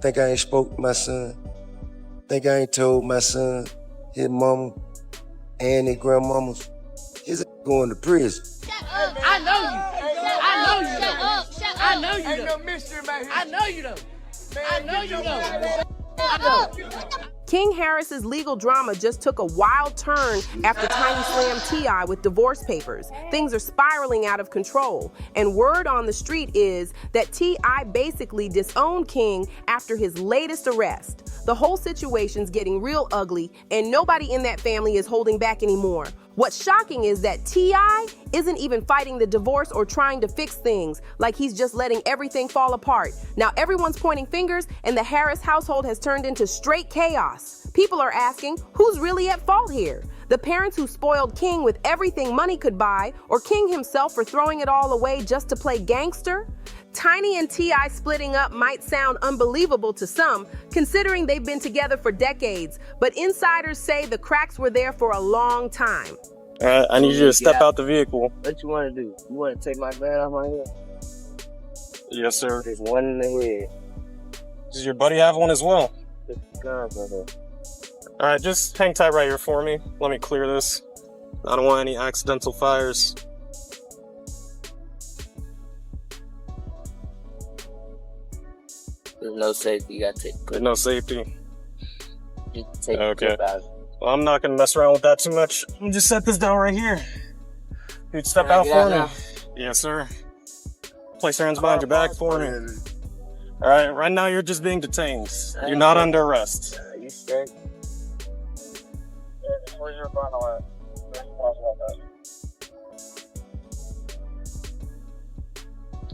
Think I ain't spoke to my son. Think I ain't told my son, his mama, and his grandmamas. His going to prison. Shut up. I know you. I know you. Shut up. Shut up. I know you. Ain't no mystery about here. I know you though. I know you though. Shut up. King Harris's legal drama just took a wild turn after Tiny slammed T.I. with divorce papers. Things are spiraling out of control, and word on the street is that T.I. basically disowned King after his latest arrest. The whole situation's getting real ugly, and nobody in that family is holding back anymore. What's shocking is that T.I. isn't even fighting the divorce or trying to fix things, like he's just letting everything fall apart. Now everyone's pointing fingers, and the Harris household has turned into straight chaos. People are asking, who's really at fault here? The parents who spoiled King with everything money could buy, or King himself for throwing it all away just to play gangster? Tiny and T.I. splitting up might sound unbelievable to some, considering they've been together for decades, but insiders say the cracks were there for a long time. All right, I need you to step out the vehicle. What you want to do? You want to take my bag off my head? Yes, sir. There's one in the head. Does your buddy have one as well? There's guns right here. All right, just hang tight right here for me. Let me clear this. I don't want any accidental fires. There's no safety. You gotta take. There's no safety. Just take Okay. the clip out. Well, I'm not gonna mess around with that too much. Let me just set this down right here. You'd step out for me. Yes, sir. Place your hands behind your back for me. All right, right now you're just being detained. You're not under arrest. You straight? Where's your final at?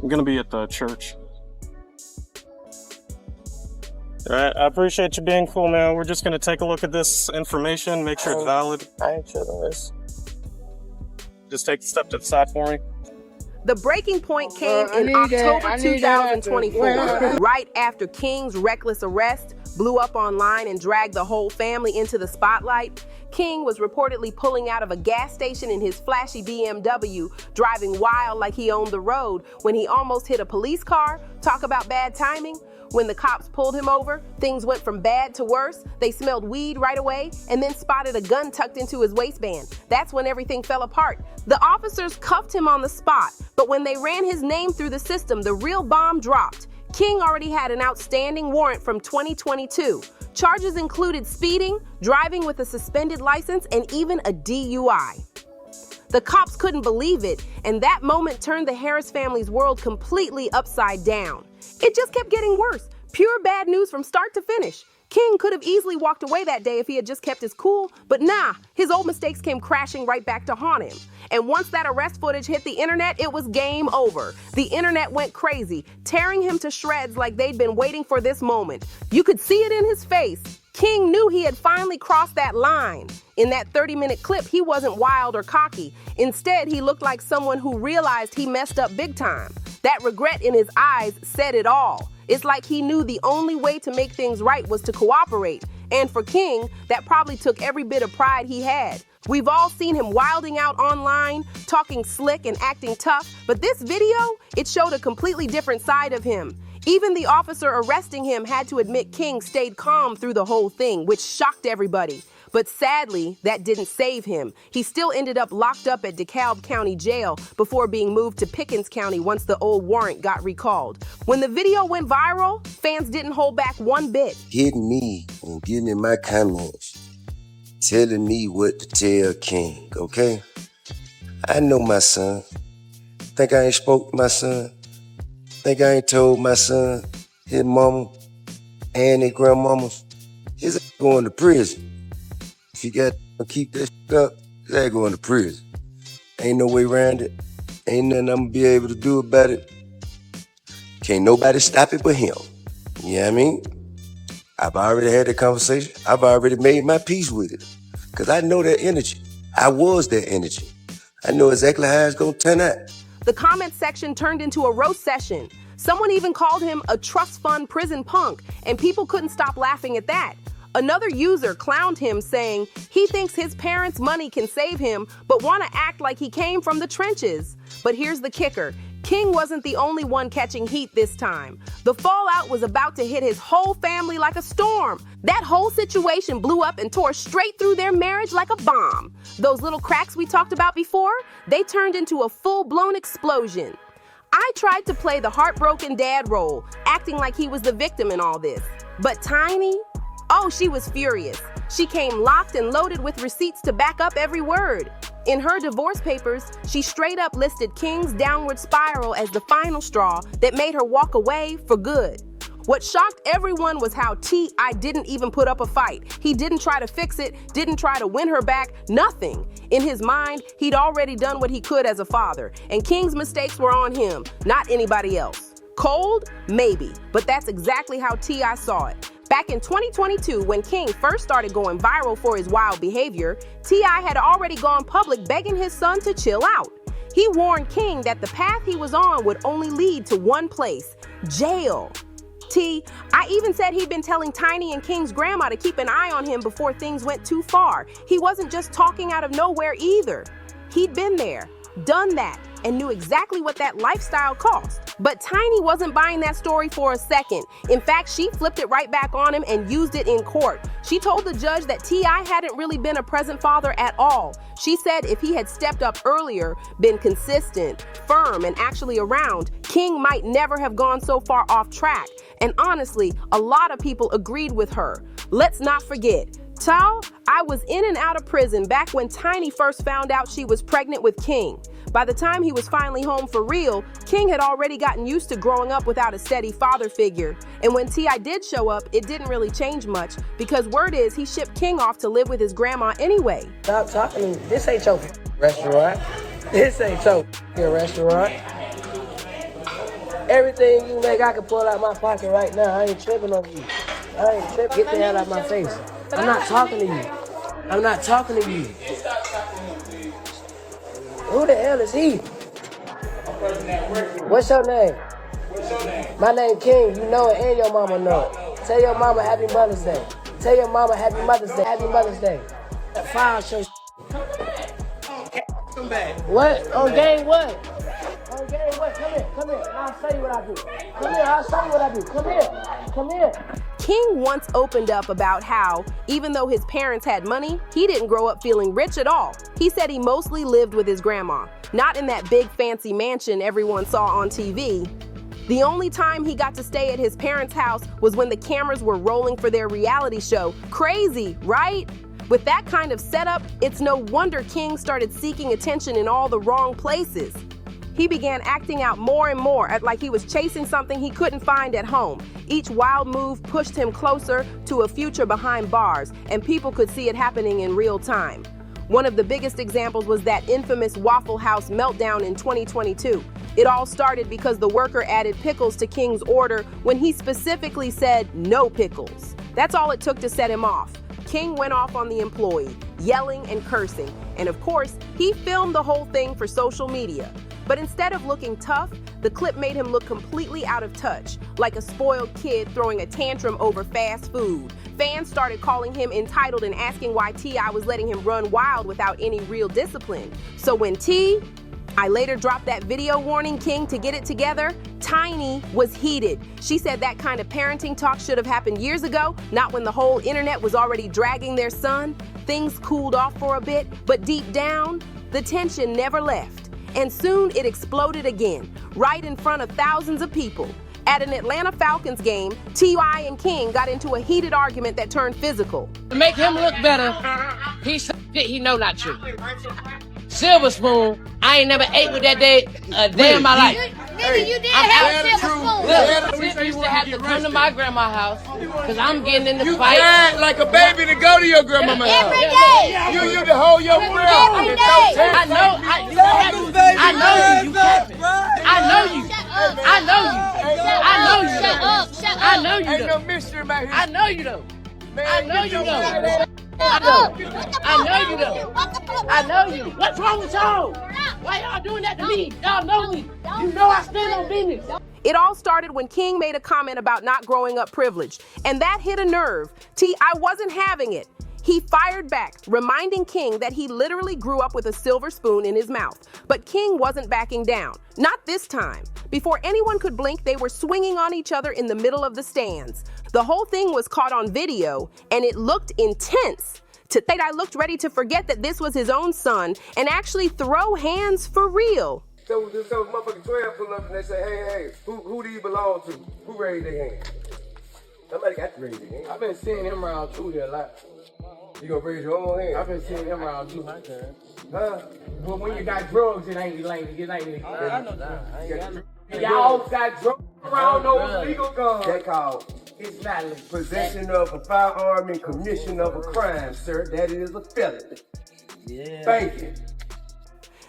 I'm gonna be at the church. All right, I appreciate you being cool, man. We're just gonna take a look at this information, make sure it's valid. I ain't sure on this. Just take a step to the side for me. The breaking point came in October 2024, right after King's reckless arrest blew up online and dragged the whole family into the spotlight. King was reportedly pulling out of a gas station in his flashy BMW, driving wild like he owned the road when he almost hit a police car. Talk about bad timing. When the cops pulled him over, things went from bad to worse. They smelled weed right away and then spotted a gun tucked into his waistband. That's when everything fell apart. The officers cuffed him on the spot, but when they ran his name through the system, the real bomb dropped. King already had an outstanding warrant from 2022. Charges included speeding, driving with a suspended license, and even a DUI. The cops couldn't believe it, and that moment turned the Harris family's world completely upside down. It just kept getting worse. Pure bad news from start to finish. King could have easily walked away that day if he had just kept his cool, but nah, his old mistakes came crashing right back to haunt him. And once that arrest footage hit the internet, it was game over. The internet went crazy, tearing him to shreds like they'd been waiting for this moment. You could see it in his face. King knew he had finally crossed that line. In that 30-minute clip, he wasn't wild or cocky. Instead, he looked like someone who realized he messed up big time. That regret in his eyes said it all. It's like he knew the only way to make things right was to cooperate. And for King, that probably took every bit of pride he had. We've all seen him wilding out online, talking slick and acting tough, but this video, it showed a completely different side of him. Even the officer arresting him had to admit King stayed calm through the whole thing, which shocked everybody. But sadly, that didn't save him. He still ended up locked up at DeKalb County Jail before being moved to Pickens County once the old warrant got recalled. When the video went viral, fans didn't hold back one bit. Hitting me and giving me my comments, telling me what to tell King, okay? I know my son. Think I ain't spoke to my son? Think I ain't told my son, his mama, and his grandmamas? His going to prison. If you got to keep that up, they're going to prison. Ain't no way around it. Ain't nothing I'm gonna be able to do about it. Can't nobody stop it but him. You know what I mean? I've already had that conversation. I've already made my peace with it. Because I know that energy. I was that energy. I know exactly how it's gonna turn out. The comment section turned into a roast session. Someone even called him a trust fund prison punk, and people couldn't stop laughing at that. Another user clowned him, saying he thinks his parents' money can save him, but want to act like he came from the trenches. But here's the kicker. King wasn't the only one catching heat this time. The fallout was about to hit his whole family like a storm. That whole situation blew up and tore straight through their marriage like a bomb. Those little cracks we talked about before, they turned into a full-blown explosion. I tried to play the heartbroken dad role, acting like he was the victim in all this. But Tiny? Oh, she was furious. She came locked and loaded with receipts to back up every word. In her divorce papers, she straight up listed King's downward spiral as the final straw that made her walk away for good. What shocked everyone was how T.I. didn't even put up a fight. He didn't try to fix it, didn't try to win her back, nothing. In his mind, he'd already done what he could as a father, and King's mistakes were on him, not anybody else. Cold? Maybe, but that's exactly how T.I. saw it. Back in 2022, when King first started going viral for his wild behavior, T.I. had already gone public begging his son to chill out. He warned King that the path he was on would only lead to one place: jail. I even said he'd been telling Tiny and King's grandma to keep an eye on him before things went too far. He wasn't just talking out of nowhere either. He'd been there, done that, and knew exactly what that lifestyle cost. But Tiny wasn't buying that story for a second. In fact, she flipped it right back on him and used it in court. She told the judge that T.I. hadn't really been a present father at all. She said if he had stepped up earlier, been consistent, firm, and actually around, King might never have gone so far off track. And honestly, a lot of people agreed with her. Let's not forget, I was in and out of prison back when Tiny first found out she was pregnant with King. By the time he was finally home for real, King had already gotten used to growing up without a steady father figure. And when T.I. did show up, it didn't really change much, because word is he shipped King off to live with his grandma anyway. Stop talking to me. This ain't your restaurant. This ain't your restaurant. Everything you make, I can pull out my pocket right now. I ain't tripping on you. I ain't tripping. Get the hell out of my face. I'm not talking to you. I'm not talking to you. Who the hell is he? What's your name? My name King. You know it and your mama know it. Tell your mama Happy Mother's Day. Tell your mama Happy Mother's Day. Happy Mother's Day. File show. What? On game what? On game what? Come here. Come here. I'll show you what I do. Come here. I'll show you what I do. Come here. Come here. King once opened up about how, even though his parents had money, he didn't grow up feeling rich at all. He said he mostly lived with his grandma, not in that big fancy mansion everyone saw on TV. The only time he got to stay at his parents' house was when the cameras were rolling for their reality show. Crazy, right? With that kind of setup, it's no wonder King started seeking attention in all the wrong places. He began acting out more and more, like he was chasing something he couldn't find at home. Each wild move pushed him closer to a future behind bars, and people could see it happening in real time. One of the biggest examples was that infamous Waffle House meltdown in 2022. It all started because the worker added pickles to King's order when he specifically said no pickles. That's all it took to set him off. King went off on the employee, yelling and cursing, and of course, he filmed the whole thing for social media. But instead of looking tough, the clip made him look completely out of touch, like a spoiled kid throwing a tantrum over fast food. Fans started calling him entitled and asking why T.I. was letting him run wild without any real discipline. So when I later dropped that video warning King to get it together, Tiny was heated. She said that kind of parenting talk should have happened years ago, not when the whole internet was already dragging their son. Things cooled off for a bit, but deep down, the tension never left. And soon it exploded again, right in front of thousands of people. At an Atlanta Falcons game, T.I. and King got into a heated argument that turned physical. To make him look better, he know not true. Silver spoon, I ain't never ate with that day a day in my life. Nigga, you did have a silver spoon. Look, Sis used to have to come to my grandma's house, because I'm getting in the fight. You cried like a baby to go to your grandmama's house. Every day. You used to hold your breath. Every day. I know you. You capping. I know you. I know you. Shut up. Shut up. I know you. Ain't no mystery about here. I know you though. I know you Shut though. up. I know you though. I know you. What's wrong with y'all? Why y'all doing that to me? Y'all know me. You know I stand on business. It all started when King made a comment about not growing up privileged, and that hit a nerve. I wasn't having it. He fired back, reminding King that he literally grew up with a silver spoon in his mouth. But King wasn't backing down. Not this time. Before anyone could blink, they were swinging on each other in the middle of the stands. The whole thing was caught on video, and it looked intense. I looked ready to forget that this was his own son and actually throw hands for real. So motherfucking 12 pull up and they say, hey, who do you belong to? Who raised their hand? Somebody got to raise their hand. I've been seeing him around too here a lot. You gonna raise your own hand? I've been seeing him around too. Huh? But when you got drugs, it ain't like I know that. y'all got drugs around those legal guns. That called It's not legal. possession of a firearm and commission of a crime, sir. That is a felony. Yeah. Thank you.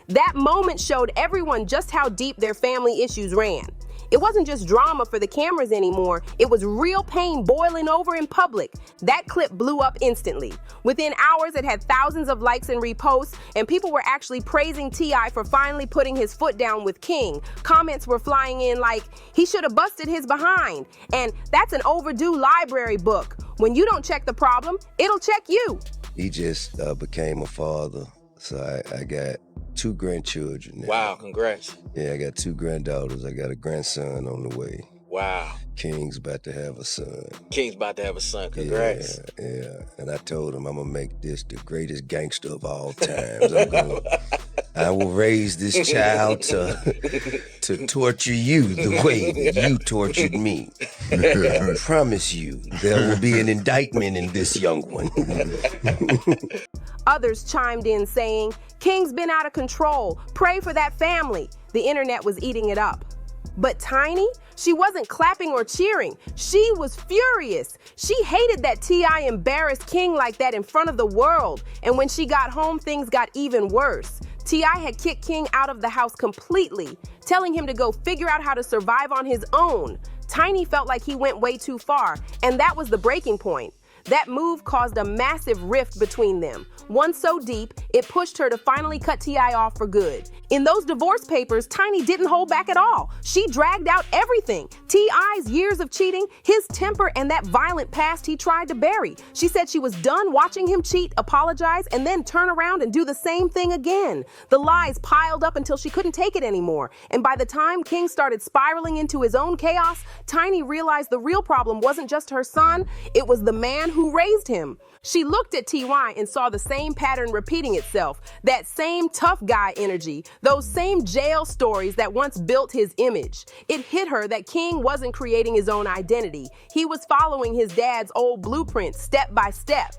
That moment showed everyone just how deep their family issues ran. It wasn't just drama for the cameras anymore, it was real pain boiling over in public. That clip blew up instantly. Within hours, it had thousands of likes and reposts, and people were actually praising T.I. for finally putting his foot down with King. Comments were flying in like, he should have busted his behind, and that's an overdue library book. When you don't check the problem, it'll check you. He just became a father, so I got 2 grandchildren now. Wow, congrats. Yeah, I got 2 granddaughters. I got a grandson on the way. Wow. King's about to have a son. King's about to have a son. Congrats. Yeah. And I told him I'm gonna make this the greatest gangster of all times. I will raise this child to torture you the way that you tortured me. I promise you, there will be an indictment in this young one. Others chimed in saying, King's been out of control. Pray for that family. The internet was eating it up. But Tiny, she wasn't clapping or cheering. She was furious. She hated that T.I. embarrassed King like that in front of the world. And when she got home, things got even worse. T.I. had kicked King out of the house completely, telling him to go figure out how to survive on his own. Tiny felt like he went way too far, and that was the breaking point. That move caused a massive rift between them, one so deep, it pushed her to finally cut T.I. off for good. In those divorce papers, Tiny didn't hold back at all. She dragged out everything. T.I.'s years of cheating, his temper, and that violent past he tried to bury. She said she was done watching him cheat, apologize, and then turn around and do the same thing again. The lies piled up until she couldn't take it anymore. And by the time King started spiraling into his own chaos, Tiny realized the real problem wasn't just her son, it was the man who raised him. She looked at T.Y. and saw the same pattern repeating itself, that same tough guy energy, those same jail stories that once built his image. It hit her that King wasn't creating his own identity. He was following his dad's old blueprint step by step.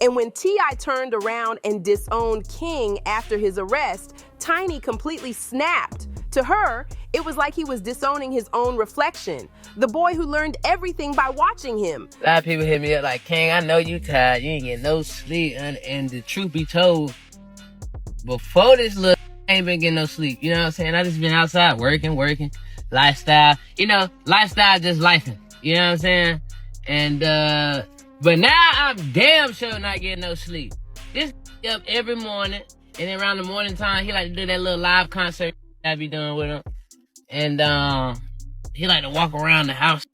And when T.I. turned around and disowned King after his arrest, Tiny completely snapped. To her, it was like he was disowning his own reflection, the boy who learned everything by watching him. A lot of people hit me up like, King, I know you tired, you ain't getting no sleep, and the truth be told, before this I ain't been getting no sleep, you know what I'm saying? I just been outside working, lifestyle, lifestyle just lifing, you know what I'm saying? And, but now I'm damn sure not getting no sleep. This up every morning, and then around the morning time, he like to do that little live concert I be doing with him. And he like to walk around the house.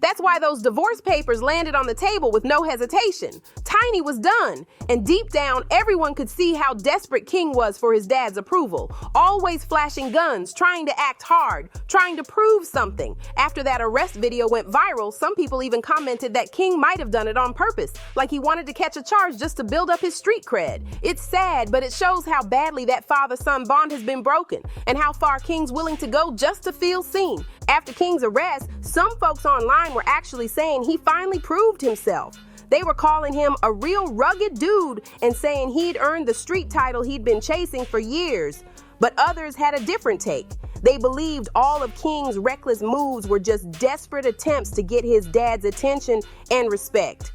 That's why those divorce papers landed on the table with no hesitation. Tiny was done, and deep down, everyone could see how desperate King was for his dad's approval. Always flashing guns, trying to act hard, trying to prove something. After that arrest video went viral, some people even commented that King might have done it on purpose, like he wanted to catch a charge just to build up his street cred. It's sad, but it shows how badly that father-son bond has been broken, and how far King's willing to go just to feel seen. After King's arrest, some folks online were actually saying he finally proved himself. They were calling him a real rugged dude and saying he'd earned the street title he'd been chasing for years. But others had a different take. They believed all of King's reckless moves were just desperate attempts to get his dad's attention and respect.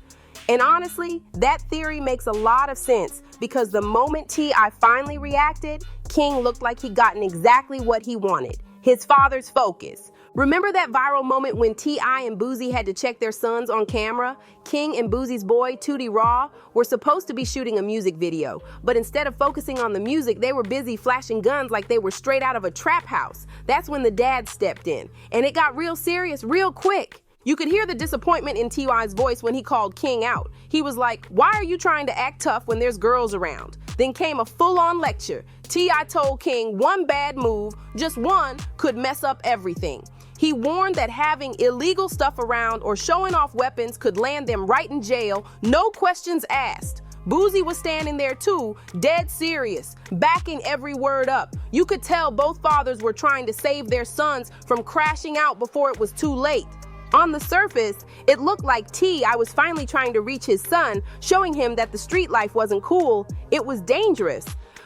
And honestly, that theory makes a lot of sense because the moment T.I. finally reacted, King looked like he'd gotten exactly what he wanted, his father's focus. Remember that viral moment when T.I. and Boosie had to check their sons on camera? King and Boosie's boy, Tootie Raw, were supposed to be shooting a music video, but instead of focusing on the music, they were busy flashing guns like they were straight out of a trap house. That's when the dad stepped in, and it got real serious real quick. You could hear the disappointment in T.Y.'s voice when he called King out. He was like, "Why are you trying to act tough when there's girls around?" Then came a full-on lecture. T.I. told King one bad move, just one, could mess up everything. He warned that having illegal stuff around or showing off weapons could land them right in jail, no questions asked. Boozy was standing there too, dead serious, backing every word up. You could tell both fathers were trying to save their sons from crashing out before it was too late. On the surface, it looked like T.I. was finally trying to reach his son, showing him that the street life wasn't cool, it was dangerous.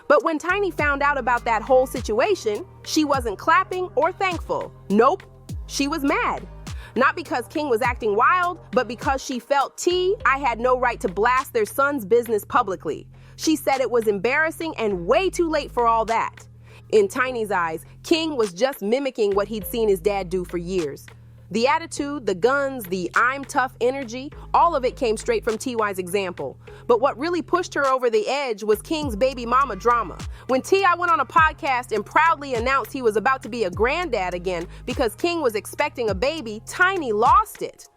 But when Tiny found out about that whole situation, she wasn't clapping or thankful. Nope, she was mad. Not because King was acting wild, but because she felt T.I. had no right to blast their son's business publicly. She said it was embarrassing and way too late for all that. In Tiny's eyes, King was just mimicking what he'd seen his dad do for years. The attitude, the guns, the I'm tough energy, all of it came straight from T.Y.'s example. But what really pushed her over the edge was King's baby mama drama. When T.I. went on a podcast and proudly announced he was about to be a granddad again because King was expecting a baby, Tiny lost it.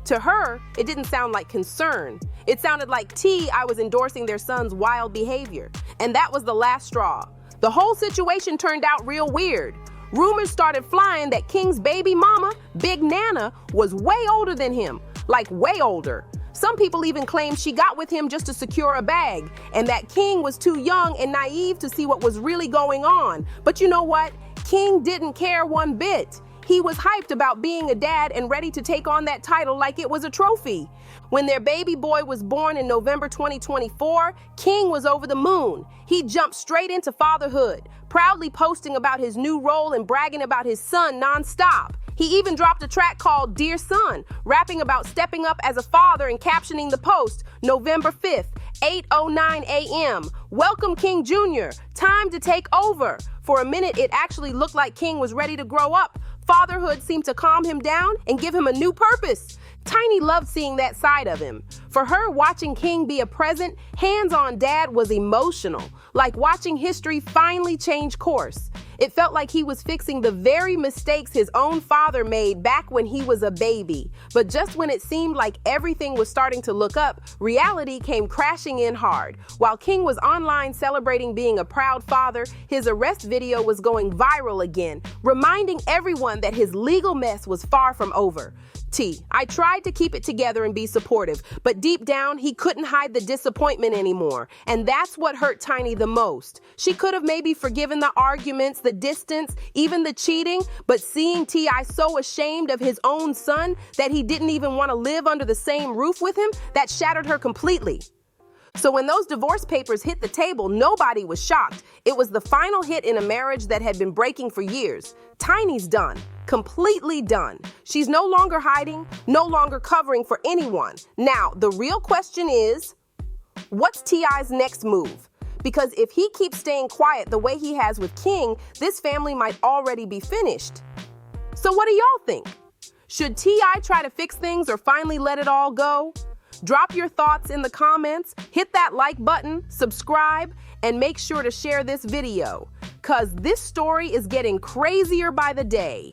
To her, it didn't sound like concern. It sounded like T.I. was endorsing their son's wild behavior. And that was the last straw. The whole situation turned out real weird. Rumors started flying that King's baby mama, Big Nana, was way older than him, like way older. Some people even claimed she got with him just to secure a bag, and that King was too young and naive to see what was really going on. But you know what? King didn't care one bit. He was hyped about being a dad and ready to take on that title like it was a trophy. When their baby boy was born in November 2024, King was over the moon. He jumped straight into fatherhood, proudly posting about his new role and bragging about his son nonstop. He even dropped a track called Dear Son, rapping about stepping up as a father and captioning the post, November 5th, 8:09 a.m. Welcome King Jr., time to take over. For a minute, it actually looked like King was ready to grow up. Fatherhood seemed to calm him down and give him a new purpose. Tiny loved seeing that side of him. For her, watching King be a present, hands-on dad was emotional, like watching history finally change course. It felt like he was fixing the very mistakes his own father made back when he was a baby. But just when it seemed like everything was starting to look up, reality came crashing in hard. While King was online celebrating being a proud father, his arrest video was going viral again, reminding everyone that his legal mess was far from over. I tried to keep it together and be supportive, but deep down, he couldn't hide the disappointment anymore. And that's what hurt Tiny the most. She could have maybe forgiven the arguments, the distance, even the cheating, but seeing T.I. so ashamed of his own son that he didn't even want to live under the same roof with him, that shattered her completely. So when those divorce papers hit the table, nobody was shocked. It was the final hit in a marriage that had been breaking for years. Tiny's done. Completely done. She's no longer hiding, no longer covering for anyone. Now, the real question is, what's T.I.'s next move? Because if he keeps staying quiet the way he has with King, this family might already be finished. So what do y'all think? Should T.I. try to fix things or finally let it all go? Drop your thoughts in the comments, hit that like button, subscribe, and make sure to share this video, 'cause this story is getting crazier by the day.